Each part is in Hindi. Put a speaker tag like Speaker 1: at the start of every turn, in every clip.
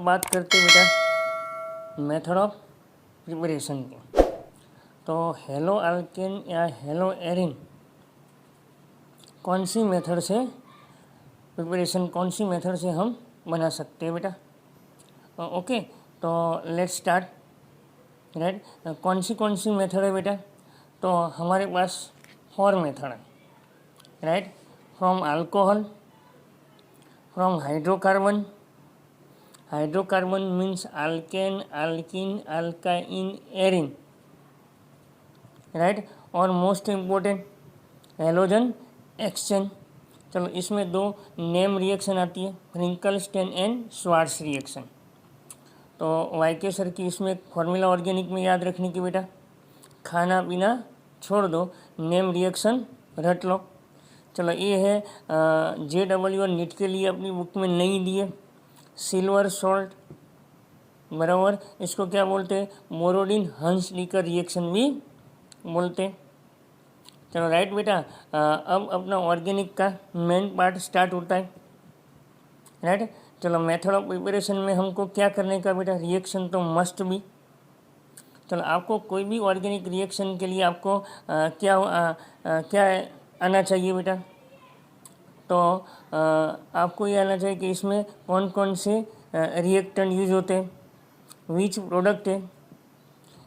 Speaker 1: अब बात करते हैं बेटा मेथड ऑफ प्रिपरेशन की। तो हेलो अल्केन या हेलो एरिन कौन सी मेथड से प्रिपरेशन, कौन सी मेथड से हम बना सकते हैं बेटा। ओके, तो लेट्स स्टार्ट। राइट, कौन सी मेथड है बेटा। तो हमारे पास 4 मेथड है। Right, from alcohol, from hydrocarbon, hydrocarbon means alkane, alkene, alkyne, arene. Right, और मोस्ट इम्पोर्टेंट हेलोजन एक्सचेंज। चलो इसमें 2 नेम रिएक्शन आती है, फ्रिंकलस्टेन एंड श्वार्ट्ज रिएक्शन। तो वाइके सर की इसमें एक फॉर्मूला ऑर्गेनिक में याद रखने की बेटा, खाना पीना छोड़ दो, नेम रिएक्शन रट लो। चलो ये है JW और नीट के लिए अपनी बुक में नहीं दिए, सिल्वर सॉल्ट बराबर, इसको क्या बोलते हैं, मोरोडिन हंस लीकर रिएक्शन भी बोलते हैं। चलो राइट बेटा, अब अपना ऑर्गेनिक का मेन पार्ट स्टार्ट होता है। राइट, चलो मेथड ऑफ प्रिपरेशन में हमको क्या करने का बेटा, रिएक्शन तो मस्ट भी। चलो आपको कोई भी ऑर्गेनिक रिएक्शन के लिए आपको क्या आना चाहिए बेटा। तो आपको ये आना चाहिए कि इसमें कौन कौन से रिएक्टेंट यूज होते हैं, विच प्रोडक्ट है,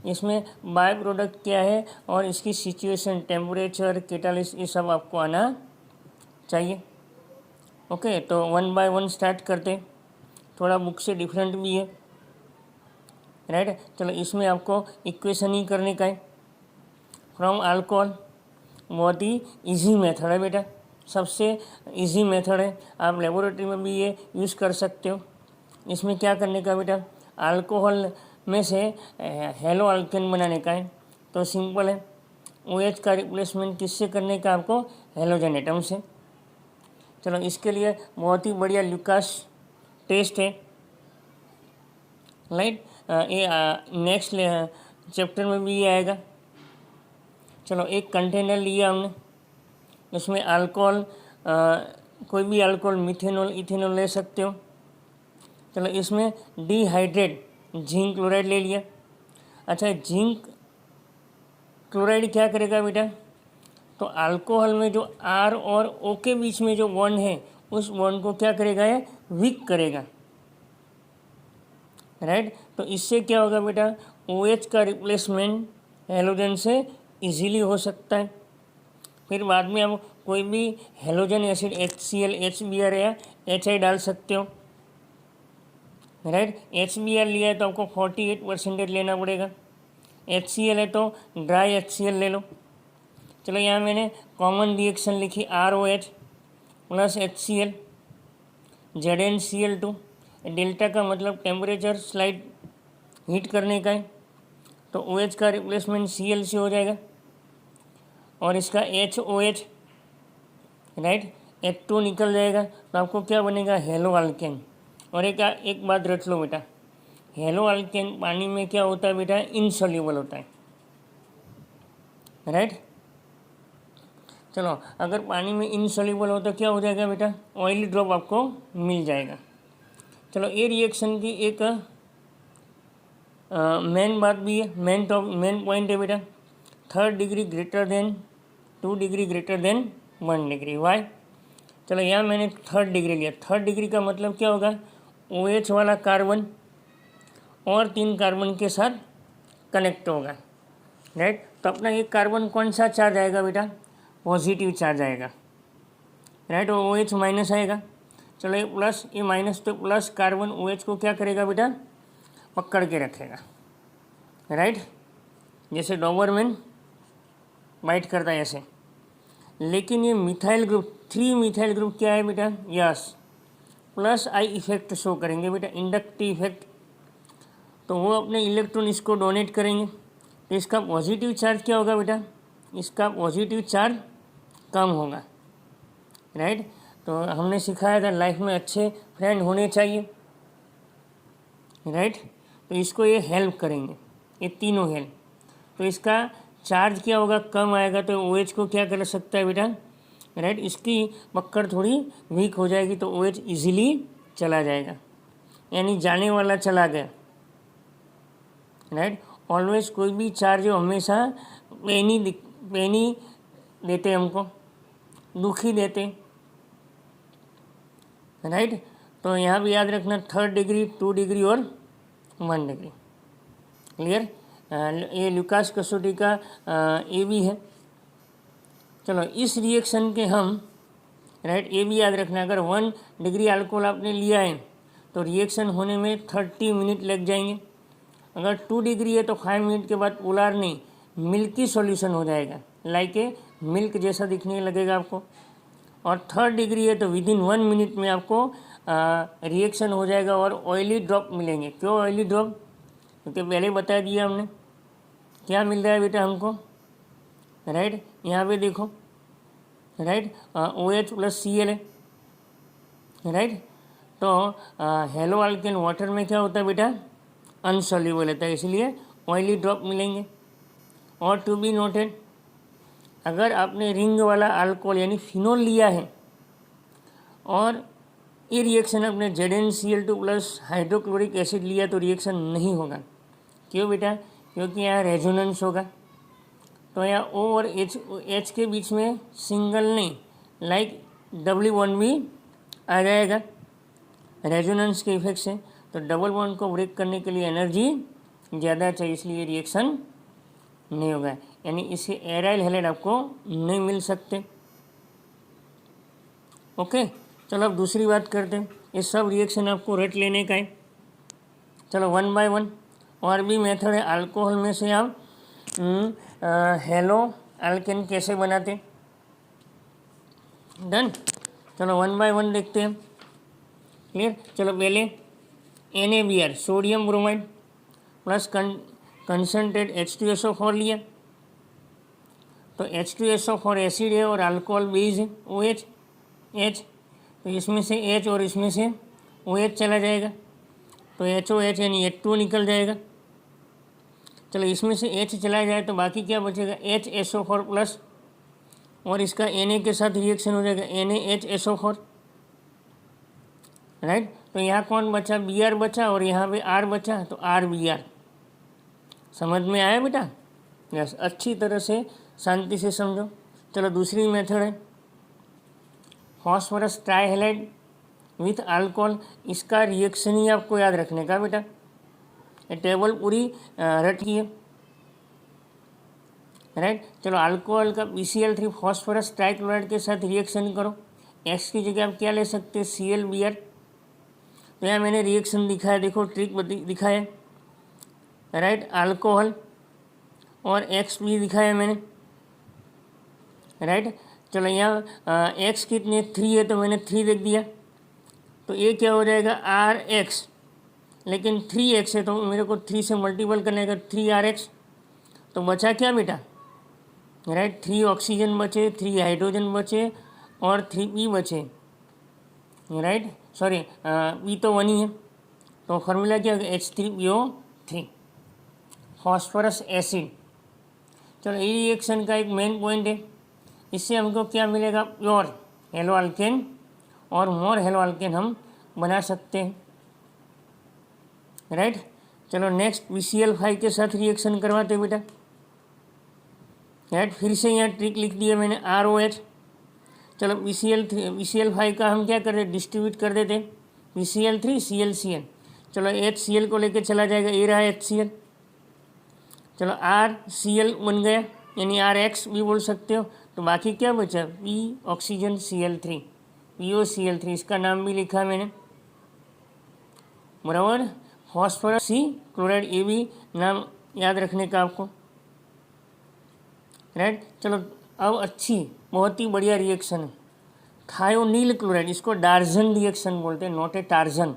Speaker 1: इसमें बाय प्रोडक्ट क्या है, और इसकी सिचुएशन, टेम्परेचर, कैटालिस्ट, ये सब आपको आना चाहिए। ओके, तो 1 बाय 1 स्टार्ट करते, थोड़ा बुक से डिफरेंट भी है। राइट, चलो इसमें आपको इक्वेशन ही करने का है। फ्रॉम अल्कोहल बहुत ही इजी मेथड है बेटा, सबसे इजी मेथड है, आप लेबोरेटरी में भी ये यूज़ कर सकते हो। इसमें क्या करने का बेटा, अल्कोहल में से हेलो अल्केन बनाने का है। तो सिंपल है, OH का रिप्लेसमेंट किससे करने का, आपको हेलोजन एटम से। चलो इसके लिए बहुत ही बढ़िया ल्यूकास टेस्ट है। राइट, ये नेक्स्ट चैप्टर में भी ये आएगा। चलो एक कंटेनर लिया हमने, उसमें अल्कोहल, कोई भी अल्कोहल, मिथेनॉल, इथेनॉल ले सकते हो। चलो इसमें डिहाइड्रेट जिंक क्लोराइड ले लिया। अच्छा, जिंक क्लोराइड क्या करेगा बेटा, तो अल्कोहल में जो R और O के बीच में जो बॉन्ड है, उस बॉन्ड को क्या करेगा, ये वीक करेगा। राइट, तो इससे क्या होगा बेटा, OH का रिप्लेसमेंट हेलोजन से इजीली हो सकता है। फिर बाद में आप कोई भी हेलोजन एसिड HCl, HBr या HI डाल सकते हो। राइट, HBr लिया है तो आपको 48% लेना पड़ेगा, HCl है तो ड्राई HCl ले लो। चलो यहाँ मैंने कॉमन रिएक्शन लिखी, ROH plus HCl, ZnCl2। Delta का मतलब टेम्परेचर स्लाइड हीट करने का है, तो OH का रिप्लेसमेंट Cl से हो जाएगा, और इसका HOH, राइट, H2 निकल जाएगा, तो आपको क्या बनेगा, हेलो अल्केन। और एक बात रख लो बेटा, हेलो अल्केन पानी में क्या होता है बेटा, इनसॉल्युबल होता है। राइट, चलो अगर पानी में इनसॉल्युबल हो तो क्या हो जाएगा बेटा, ऑयली ड्रॉप आपको मिल जाएगा। चलो ये रिएक्शन की एक मेन बात भी है, मेन पॉइंट है बेटा, 3rd degree greater than 2 degree greater than 1 degree. Why, चलो यहाँ मैंने 3rd डिग्री लिया। 3rd डिग्री का मतलब क्या होगा, OH वाला कार्बन और 3 कार्बन के साथ कनेक्ट होगा। राइट, तो अपना ये कार्बन कौन सा चार्ज आएगा बेटा, पॉजिटिव चार्ज आएगा। राइट, और OH माइनस आएगा। चलो ये प्लस, ये माइनस, तो प्लस कार्बन OH को क्या करेगा बेटा, पकड़ के रखेगा। राइट, जैसे डॉबरमैन बाइट करता है ऐसे। लेकिन ये मिथाइल ग्रुप, 3 मिथाइल ग्रुप क्या है बेटा, yes, plus I effect show करेंगे बेटा, इंडक्टिव इफेक्ट। तो वो अपने इलेक्ट्रॉन इसको डोनेट करेंगे, तो इसका पॉजिटिव चार्ज क्या होगा बेटा, इसका पॉजिटिव चार्ज कम होगा। राइट, तो हमने सिखाया था लाइफ में अच्छे फ्रेंड होने चाहिए। राइट, तो इसको ये हेल्प करेंगे, ये तीनों हेल्प। तो इसका चार्ज क्या होगा, कम आएगा, तो OH को क्या कर सकता है बेटा, राइट, इसकी पकड़ थोड़ी वीक हो जाएगी, तो OH इजीली चला जाएगा। यानी जाने वाला चला गया, राइट। ऑलवेज कोई भी चार्ज हो हमेशा पेनी देते हमको, दुखी देते, राइट। तो यहाँ भी याद रखना 3rd डिग्री, 2 डिग्री और 1 डिग्री। क्लियर। ये लुकास कसौटी का ए भी है। चलो इस रिएक्शन के हम, राइट, ये भी याद रखना, अगर 1 डिग्री अल्कोहल आपने लिया है तो रिएक्शन होने में 30 मिनट लग जाएंगे। अगर 2 डिग्री है तो 5 मिनट के बाद पोलर नहीं, मिल्की सॉल्यूशन हो जाएगा, लाइक ए मिल्क जैसा दिखने लगेगा आपको। और 3rd डिग्री है तो विदिन 1 मिनट में आपको रिएक्शन हो जाएगा और ऑयली ड्रॉप मिलेंगे। क्यों ऑयली ड्रॉप? क्योंकि पहले बता दिया हमने क्या मिल रहा है बेटा हमको, राइट। यहाँ पे देखो, राइट, OH प्लस Cl है, राइट। तो हेलो अल्केन वाटर में क्या होता है बेटा, अनसॉल्युबल होता है, इसलिए ऑयली ड्रॉप मिलेंगे। और टू बी नोटेड, अगर आपने रिंग वाला अल्कोहल यानी फिनोल लिया है और ये रिएक्शन आपने ZnCl2 प्लस हाइड्रोक्लोरिक एसिड लिया तो रिएक्शन नहीं होगा। क्यों बेटा? क्योंकि यहाँ रेजोनेंस होगा। तो यहाँ O और H के बीच में सिंगल नहीं, लाइक डबल बॉन्ड भी आ जाएगा रेजोनेंस के इफेक्ट से। तो डबल बॉन्ड को ब्रेक करने के लिए एनर्जी ज़्यादा चाहिए, इसलिए रिएक्शन नहीं होगा, यानी इससे एराइल हैलाइड आपको नहीं मिल सकते। ओके, चलो अब दूसरी बात करते हैं। ये सब रिएक्शन आपको रट लेने का है। चलो 1 बाय 1 और भी मेथड है। अल्कोहल में से आप हेलो अल्केन कैसे बनाते, डन। चलो 1 बाय 1 देखते हैं। क्लियर। चलो पहले NaBr sodium bromide plus concentrate H2SO4 लिया। तो H2SO4 एसिड है और अल्कोहल बेस है OH H, तो इसमें से H और इसमें से OH चला जाएगा, तो HOH यानी H2O निकल जाएगा। चलो इसमें से H चला जाए तो बाकी क्या बचेगा, HSO4 प्लस, और इसका Na के साथ रिएक्शन हो जाएगा NaHSO4, राइट। तो यहाँ कौन बचा, Br बचा और यहाँ पे R बचा, तो RBr। समझ में आया बेटा? यस, अच्छी तरह से शांति से समझो। चलो दूसरी मेथड है फॉस्फोरस ट्राइहैलाइड विथ अल्कोहल। इसका रिएक्शन ही आपको याद रखने का बेटा, ये टेबल पूरी रट की है, राइट। चलो अल्कोहल का PCl3 फॉस्फोरस ट्राइक्लोराइड के साथ रिएक्शन करो। X की जगह आप क्या ले सकते हैं, ClBr। तो यहाँ मैंने रिएक्शन दिखाया, देखो ट्रिक दिखाया, राइट। अल्कोहल और X भी दिखाया मैंने, राइट। चलो यहाँ X कितने 3 है तो मैंने 3 देख दिया, तो ये क्या हो जाएगा RX, लेकिन 3X है तो मेरे को 3 से मल्टीपल करने का 3RX। तो बचा क्या बेटा, राइट, 3 ऑक्सीजन बचे, 3 हाइड्रोजन बचे और 3P बचे, राइट। सॉरी P तो 1 ही है, तो फार्मूला क्या होगा H3PO3 फॉस्फोरस एसिड। चलो ये रिएक्शन का एक मेन पॉइंट है, इससे हमको क्या मिलेगा, प्योर हेलो अल्केन और मोर हेलो अल्केन हम बना सकते हैं, राइट। चलो नेक्स्ट VCl5 के साथ रिएक्शन करवाते बेटा, राइट। फिर से यहाँ ट्रिक लिख दिया मैंने ROH। चलो VCl5 का हम क्या कर रहे, डिस्ट्रीब्यूट कर देते VCl3 ClCl। चलो HCl को लेके चला जाएगा, ये रहा HCl। चलो RCl बन गया, यानी RX भी बोल सकते हो। तो बाकी क्या बचा, P ऑक्सीजन Cl3 POCl3, इसका नाम भी लिखा मैंने, बराबर। फॉस्फोरस C क्लोराइड, ये भी नाम याद रखने का आपको, राइट। चलो अब अच्छी बहुत ही बढ़िया रिएक्शन है थायोनील क्लोराइड, इसको डार्जन रिएक्शन बोलते हैं, नॉट ए टार्जन।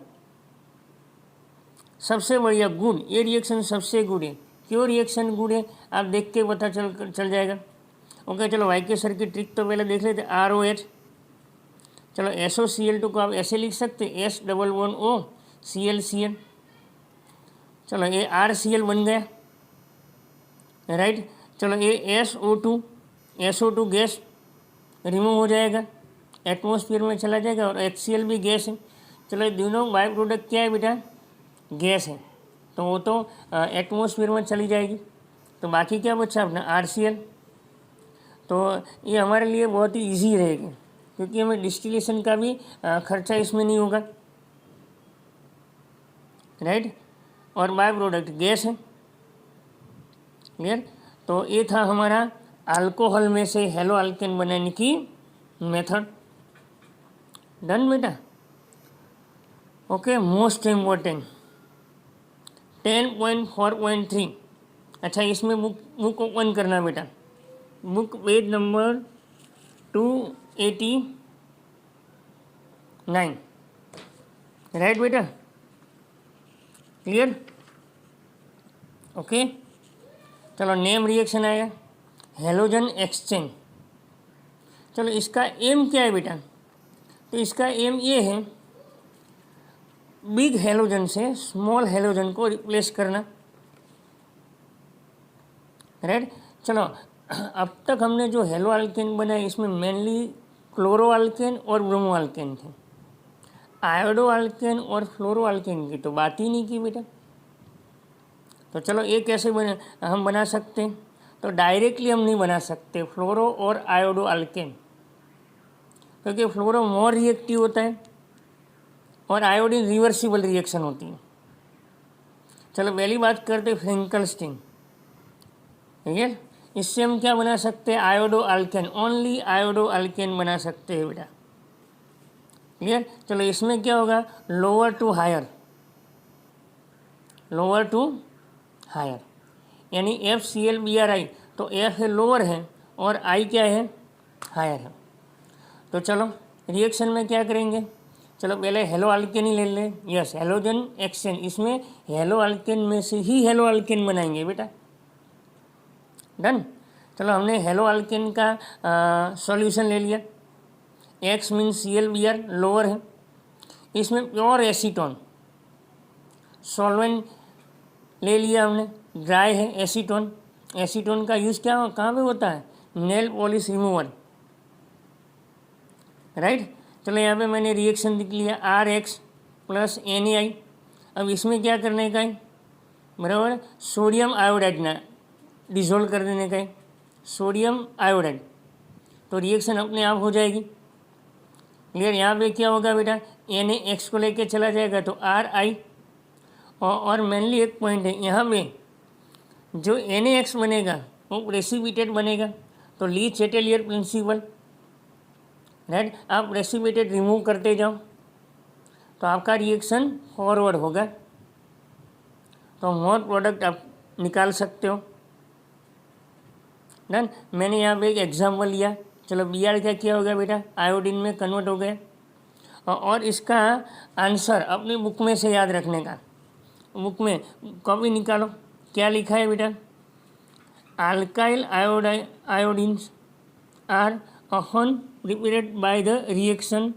Speaker 1: सबसे बढ़िया गुड, ये रिएक्शन सबसे गुड है। क्यों रिएक्शन गुड है आप देख के पता चल जाएगा। ओके, चलो वाईके सर की ट्रिक तो पहले देख लेते, ROH। चलो SOCl2 को आप ऐसे लिख सकते S=O ClCl। चलो ये RCl बन गया, राइट। चलो ये SO2 गैस रिमूव हो जाएगा, एटमॉस्फेयर में चला जाएगा, और HCl भी गैस है। चलो ये दोनों बाय प्रोडक्ट क्या है बेटा, गैस है तो वो तो एटमॉस्फेयर में चली जाएगी। तो बाकी क्या बचा अपना RCl। तो ये हमारे लिए बहुत ही ईजी रहेगी क्योंकि हमें डिस्टिलेशन का भी खर्चा इसमें नहीं होगा, राइट। और बाय प्रोडक्ट गैस है, क्लियर। तो ये था हमारा अल्कोहल में से हेलो अल्केन बनाने की मेथड। डन बेटा। Okay, most important 10.4.3। अच्छा, इसमें बुक ओपन करना बेटा। बुक पेज नंबर 289, राइट बेटा, क्लियर। ओके, चलो नेम रिएक्शन आएगा हेलोजन एक्सचेंज। चलो इसका एम क्या है बेटा? तो इसका एम ये है बिग हेलोजन से स्मॉल हेलोजन को रिप्लेस करना, राइट। चलो अब तक हमने जो हेलो अल्केन बनाए इसमें मेनली क्लोरो अल्केन और ब्रोमो अल्केन थे। आयोडो अल्केन और फ्लोरो अल्केन की तो बात ही नहीं की बेटा। तो चलो ये कैसे हम बना सकते हैं? तो डायरेक्टली हम नहीं बना सकते फ्लोरो और आयोडो अल्केन, क्योंकि फ्लोरो मोर रिएक्टिव होता है और आयोडीन रिवर्सिबल रिएक्शन होती है। चलो पहली बात करते फ्रेंकलस्टीन, ठीक है। इससे हम क्या बना सकते हैं? Iodo alkane, only iodo alkane बना सकते हैं बेटा, क्लियर। चलो इसमें क्या होगा? Lower to higher, lower to higher, यानी FCl Bri। तो F है लोअर है और I क्या है? हायर है। तो चलो रिएक्शन में क्या करेंगे? चलो पहले हेलो अल्केन ही ले लें। यस, हेलोजन एक्सचेंज, इसमें हेलो अल्केन में से ही हेलो अल्केन बनाएंगे बेटा। डन। चलो हमने हेलो अल्केन का सॉल्यूशन ले लिया। X मीन्स ClBr लोअर है। इसमें प्योर एसीटोन सॉल्वेंट ले लिया हमने, ड्राई है एसीटोन। एसीटोन का यूज़ क्या कहाँ पे होता है? Nail polish remover, right. चलो यहाँ पे मैंने रिएक्शन लिख लिया RX प्लस NaI। अब इसमें क्या करने का है? बराबर, सोडियम आयोडाइड ना डिजोल्व कर देने का है, सोडियम आयोडाइड। तो रिएक्शन अपने आप हो जाएगी, क्लियर। यहाँ पे क्या होगा बेटा? NaX को लेके चला जाएगा तो Ri। और मेनली एक पॉइंट है यहाँ पे, जो NaX बनेगा वो प्रेसिपिटेट बनेगा। तो ली चैटेलियर प्रिंसिपल, राइट। आप प्रेसिपिटेट रिमूव करते जाओ तो आपका रिएक्शन फॉरवर्ड होगा, तो मोर प्रोडक्ट आप निकाल सकते हो। डन। मैंने यहाँ पे एक एग्जाम्पल लिया। चलो Br क्या किया होगा बेटा? आयोडीन में कन्वर्ट हो गया। और इसका आंसर अपनी बुक में से याद रखने का, बुक में कॉपी निकालो। क्या लिखा है बेटा? Alkyl iodines are often prepared by the reaction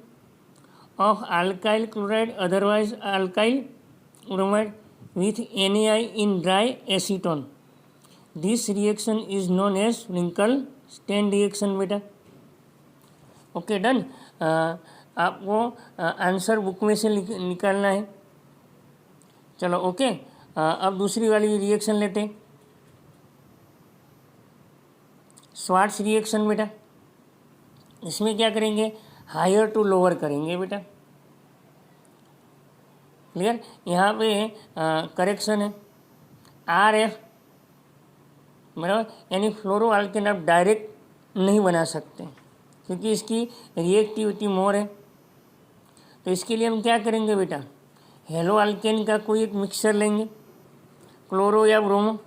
Speaker 1: of alkyl chloride, otherwise alkyl bromide, with NaI in dry acetone. This reaction is known as Wrinkle-Stain reaction बेटा। Okay, done. आपको आंसर बुक में से निकालना है। चलो ओके, अब दूसरी वाली रिएक्शन लेते हैं, स्वार्ट्स रिएक्शन बेटा। इसमें क्या करेंगे? हायर टू लोअर करेंगे बेटा, क्लियर। यहाँ पे करेक्शन है RF, बराबर, यानी फ्लोरो अल्केन आप डायरेक्ट नहीं बना सकते क्योंकि इसकी रिएक्टिविटी मोर है। तो इसके लिए हम क्या करेंगे बेटा? हेलो अल्केन का कोई एक मिक्सचर लेंगे, क्लोरो या ब्रोमो,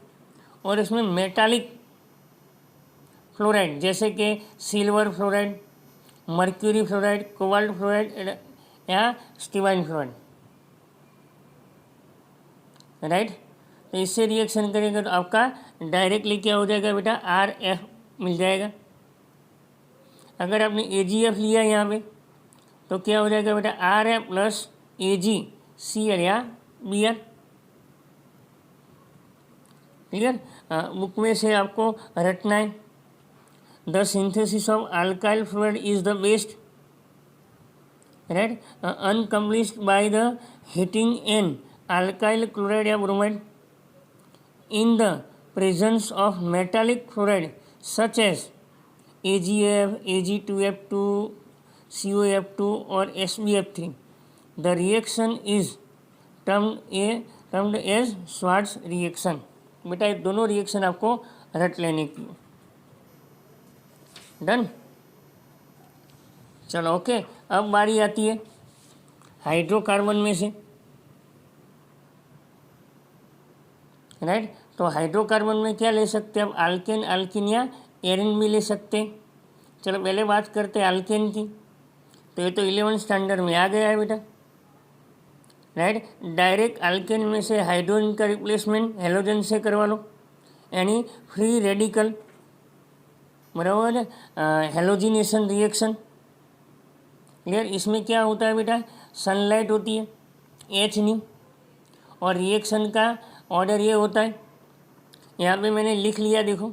Speaker 1: और इसमें मेटालिक फ्लोराइड जैसे कि silver fluoride, mercury fluoride, cobalt fluoride या स्टीवाइन फ्लोराइड, राइट। तो इससे रिएक्शन करेंगे तो आपका डायरेक्टली क्या हो जाएगा बेटा? RF मिल जाएगा। अगर आपने AgF लिया यहाँ पे तो क्या हो जाएगा बेटा? RF प्लस AgCl या Br, क्लियर। बुक में से आपको रटना है। The synthesis of alkyl fluoride is the best, right, accomplished by the heating and alkyl chloride या bromide in the presence of metallic chloride such as AgF, Ag2F2, COF2 और SbF3, the reaction is termed as Swarts reaction. बेटा ये दोनों रिएक्शन आपको रट लेने की। डन। चलो ओके, अब बारी आती है हाइड्रोकार्बन में से, राइट। तो हाइड्रोकार्बन में क्या ले सकते हैं अब, अल्केन, अल्किन या एरिन भी ले सकते हैं। चलो पहले बात करते हैं अल्केन की। तो ये तो 11 स्टैंडर्ड में आ गया है बेटा, राइट। डायरेक्ट अल्केन में से हाइड्रोजन का रिप्लेसमेंट हेलोजन से करवा लो, यानी फ्री रेडिकल, बराबर, हेलोजिनेशन रिएक्शन। क्लियर। इसमें क्या होता है बेटा, सनलाइट होती है एच न्यू, और रिएक्शन का ऑर्डर ये होता है, यहाँ पे मैंने लिख लिया, देखो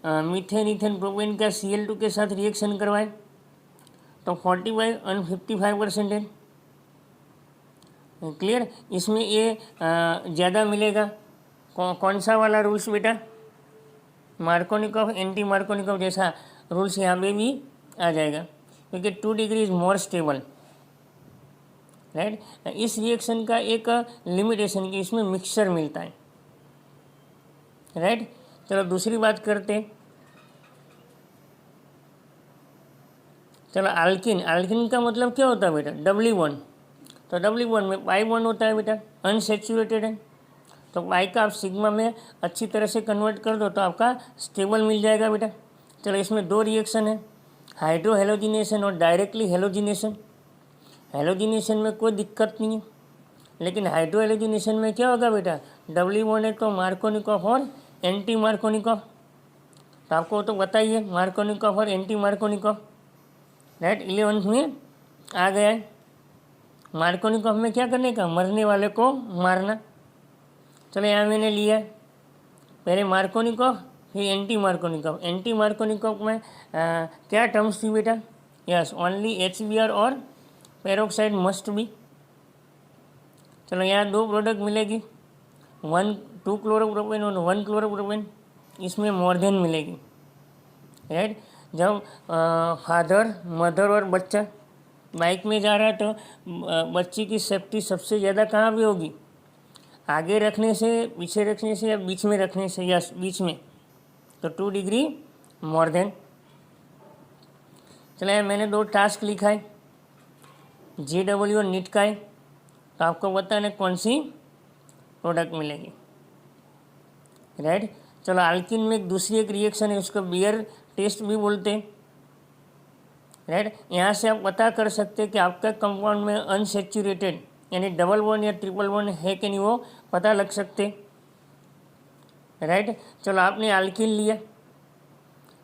Speaker 1: मीथेन इथेन प्रोपेन का Cl2 के साथ रिएक्शन करवाए तो 45 और 55% है। क्लियर। इसमें ये ज़्यादा मिलेगा। कौन सा वाला रूल्स बेटा, मार्कोनिकॉफ एंटी मार्कोनिकॉफ जैसा रूल्स यहाँ पे भी आ जाएगा, क्योंकि 2 degree is more stable, right. इस रिएक्शन का एक लिमिटेशन कि इसमें मिक्सचर मिलता है, राइट। चलो दूसरी बात करते हैं। चलो अल्किन, अल्किन का मतलब क्या होता है बेटा, डबली बॉन्ड। तो डबली बॉन्ड में पाई बॉन्ड होता है बेटा, अनसेचुरेटेड है, तो पाई का आप सिग्मा में अच्छी तरह से कन्वर्ट कर दो तो आपका स्टेबल मिल जाएगा बेटा। चलो इसमें 2 रिएक्शन है, हाइड्रो हेलोजिनेशन और डायरेक्टली हेलोजिनेशन। हेलोजिनेशन में कोई दिक्कत नहीं है, लेकिन हाइड्रो हेलोजिनेशन में क्या होगा बेटा, डबली बॉन्ड है तो मार्कोनिकॉफ और एंटी मार्कोनिकॉफ। तो आपको तो बताइए मार्कोनिकॉफ और एंटी मार्कोनिकॉफ, राइट। 11th में आ गया है। मार्कोनिकॉफ में क्या करने का, मरने वाले को मारना। चलो यहाँ मैंने लिया पहले मार्कोनिकॉफ फिर एंटी मार्कोनिकॉफ। एंटी मार्कोनिकॉफ में क्या टर्म्स थी बेटा, यस ओनली HBr और पेरोक्साइड मस्ट बी। चलो यहाँ 2 प्रोडक्ट मिलेगी, 2 क्लोरोप्रोपेन और 1 क्लोरोप्रोपेन, इसमें मोर देन मिलेगी, राइट। जब फादर, मदर और बच्चा बाइक में जा रहा है तो बच्ची की सेफ्टी सबसे ज़्यादा कहाँ पे होगी, आगे रखने से, पीछे रखने से या बीच में रखने से, या बीच में, तो 2 डिग्री मोर देन। चलिए मैंने 2 टास्क लिखा है, JW और नीट का है, तो आपको बताना कौन सी प्रोडक्ट मिलेगी, राइट। चलो अल्किन में एक दूसरी एक रिएक्शन है, उसको बियर टेस्ट भी बोलते हैं, राइट। यहाँ से आप पता कर सकते हैं कि आपका कंपाउंड में अनसेचुरेटेड यानी डबल बॉन्ड या ट्रिपल बॉन्ड है कि नहीं, वो पता लग सकते, राइट। चलो आपने अल्किन लिया,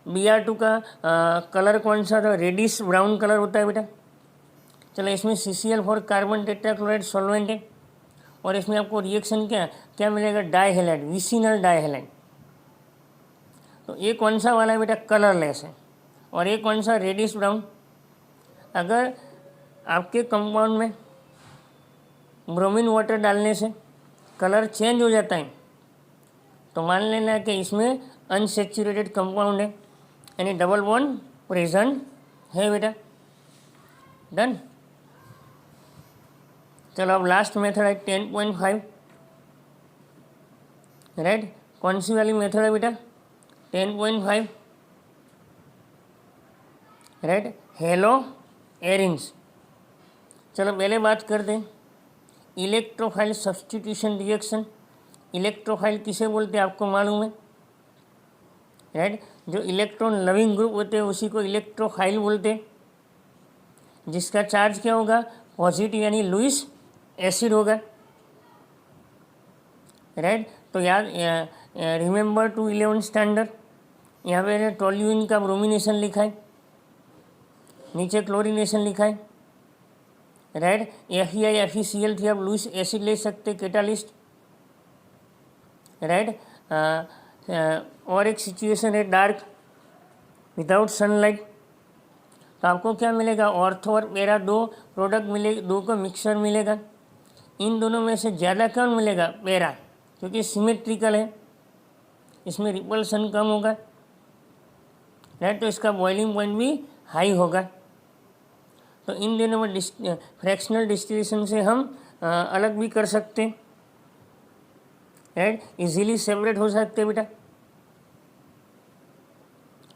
Speaker 1: Br2 का कलर कौन सा था, रेडिश ब्राउन कलर होता है बेटा। चलो इसमें CCl4 कार्बन टेट्राक्लोराइड सॉल्वेंट है, और इसमें आपको रिएक्शन क्या क्या मिलेगा, डाइहेलाइड, विसिनल डाइहेलाइड। तो ये कौन सा वाला है बेटा, कलरलेस है, और ये कौन सा, रेडिश ब्राउन। अगर आपके कंपाउंड में ब्रोमीन वाटर डालने से कलर चेंज हो जाता है तो मान लेना कि इसमें अनसेचुरेटेड कंपाउंड है, यानी डबल बॉन्ड प्रेजेंट है बेटा। डन। चलो अब लास्ट मेथड है 10.5, राइट। कौन सी वाली मेथड है बेटा, 10.5, राइट, हेलो एरिन्स। चलो पहले बात करते हैं इलेक्ट्रोफाइल सब्स्टिट्यूशन रिएक्शन। इलेक्ट्रोफाइल किसे बोलते हैं आपको मालूम है, राइट। जो इलेक्ट्रॉन लविंग ग्रुप होते हैं उसी को इलेक्ट्रोफाइल बोलते हैं, जिसका चार्ज क्या होगा, पॉजिटिव, यानी लुईस एसिड होगा, राइट। तो याद रिमेंबर टू 11 स्टैंडर्ड। यहाँ पे टोल्यूइन का ब्रोमिनेशन लिखा है, नीचे क्लोरिनेशन लिखा है, राइट। FeI FeCl3 आप लुईस एसिड ले सकते कैटालिस्ट, राइट। और एक सिचुएशन है डार्क विदाउट सनलाइट, तो आपको क्या मिलेगा, ऑर्थो और पैरा 2 प्रोडक्ट मिलेगा, 2 का मिक्सचर मिलेगा। इन दोनों में से ज़्यादा कौन मिलेगा? पैरा, क्योंकि सिमेट्रिकल है, इसमें रिपल्सन कम होगा, राइट। तो इसका बॉइलिंग पॉइंट भी हाई होगा। तो इन दोनों में फ्रैक्शनल डिस्टिलेशन से हम अलग भी कर सकते हैं, राइट, इजीली सेपरेट हो सकते हैं बेटा,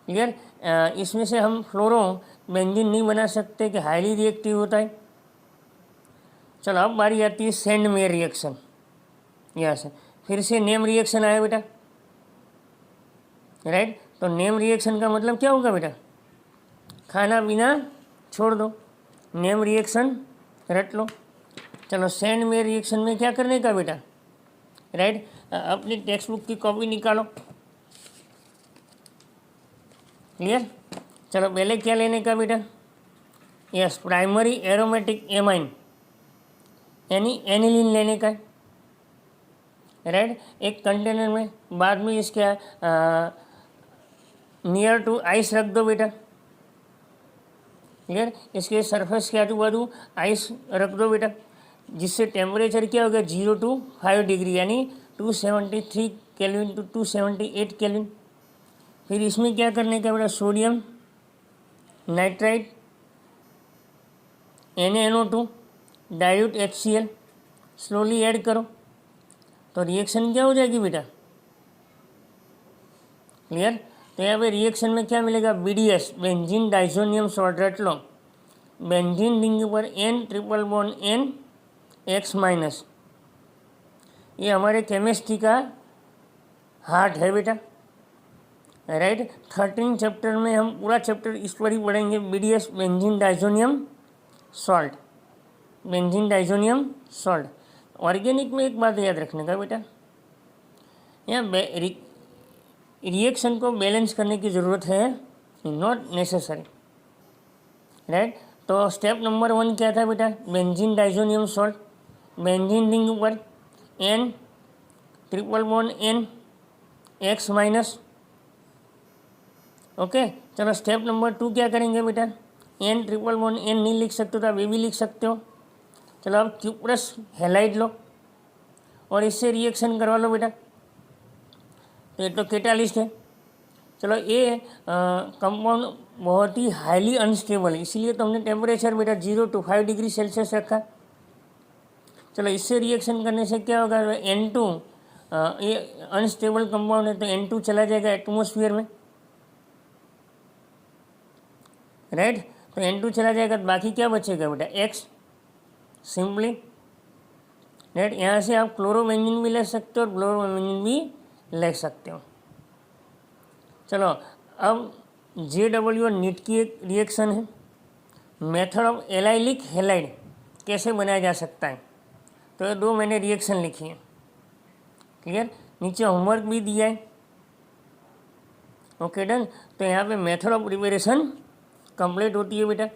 Speaker 1: क्लियर। इसमें से हम फ्लोरो बेंजीन नहीं बना सकते कि हाईली रिएक्टिव होता है। चलो अब बारी आती है सेंड मेयर रिएक्शन। यहाँ से फिर से नेम रिएक्शन आया बेटा, राइट। तो नेम रिएक्शन का मतलब क्या होगा बेटा? खाना पीना छोड़ दो, नेम रिएक्शन रट लो। चलो सेंड मेयर रिएक्शन में क्या करने का बेटा, राइट। अपनी टेक्स्ट बुक की कॉपी निकालो, क्लियर। चलो पहले क्या लेने का बेटा? यस, प्राइमरी एरोमेटिक एमाइन यानी एनिलीन लेने का है, राइट, एक कंटेनर में। बाद में इसके नियर टू आइस रख दो बेटा, क्लियर। इसके सरफेस के आजू बाजू आइस रख दो बेटा, जिससे टेम्परेचर क्या हो गया 0 to 5 डिग्री यानी 273 केल्विन टू 278 केल्विन। फिर इसमें क्या करने का बेटा? Sodium nitrite NaNO2 dilute HCl slowly add करो, तो रिएक्शन क्या हो जाएगी बेटा? क्लियर। तो यहाँ पे रिएक्शन में क्या मिलेगा? BDS बेंजीन डाइजोनियम सॉल्ट रट लो, बेंजीन रिंग पर N triple bond N X minus. ये हमारे केमिस्ट्री का हार्ट है बेटा, राइट। 13 चैप्टर में हम पूरा चैप्टर इस पर ही पढ़ेंगे, BDS benzene diazonium salt, benzene diazonium salt. Organic में एक बात याद रखने का बेटा, यहाँ रिएक्शन को बैलेंस करने की ज़रूरत है, नॉट नेसेसरी, राइट। तो स्टेप नंबर 1 क्या था बेटा? Benzene diazonium salt, benzene ring पर N triple bond N X minus, okay. चलो स्टेप नंबर 2 क्या करेंगे बेटा? N ट्रिपल बॉन्ड N नहीं लिख सकते तो आप ये भी लिख सकते हो। चलो अब क्यूप्रस हैलाइड लो और इससे रिएक्शन करवा लो बेटा, तो ये तो कैटालिस्ट है। चलो ये कंपाउंड बहुत ही हाईली अनस्टेबल है, इसीलिए तो हमने टेम्परेचर बेटा 0 to 5 डिग्री सेल्सियस रखा। चलो इससे रिएक्शन करने से क्या होगा? N2 ये अनस्टेबल कंपाउंड है तो N2 चला जाएगा एटमोसफियर में, राइट। तो N2 चला जाएगा तो बाकी क्या बचेगा बेटा? X simply, right. यहाँ से आप क्लोरोबेंजीन भी ले सकते हो और फ्लोरोबेंजीन भी ले सकते हो। चलो अब JW और नीट की एक रिएक्शन है, मेथड ऑफ एलाइलिक हैलाइड कैसे बनाया जा सकता है। तो ये 2 मैंने रिएक्शन लिखी है, क्लियर। नीचे होमवर्क भी दिया है, ओके डन। तो यहाँ पे मेथड ऑफ प्रिपरेशन कंप्लीट होती है बेटा।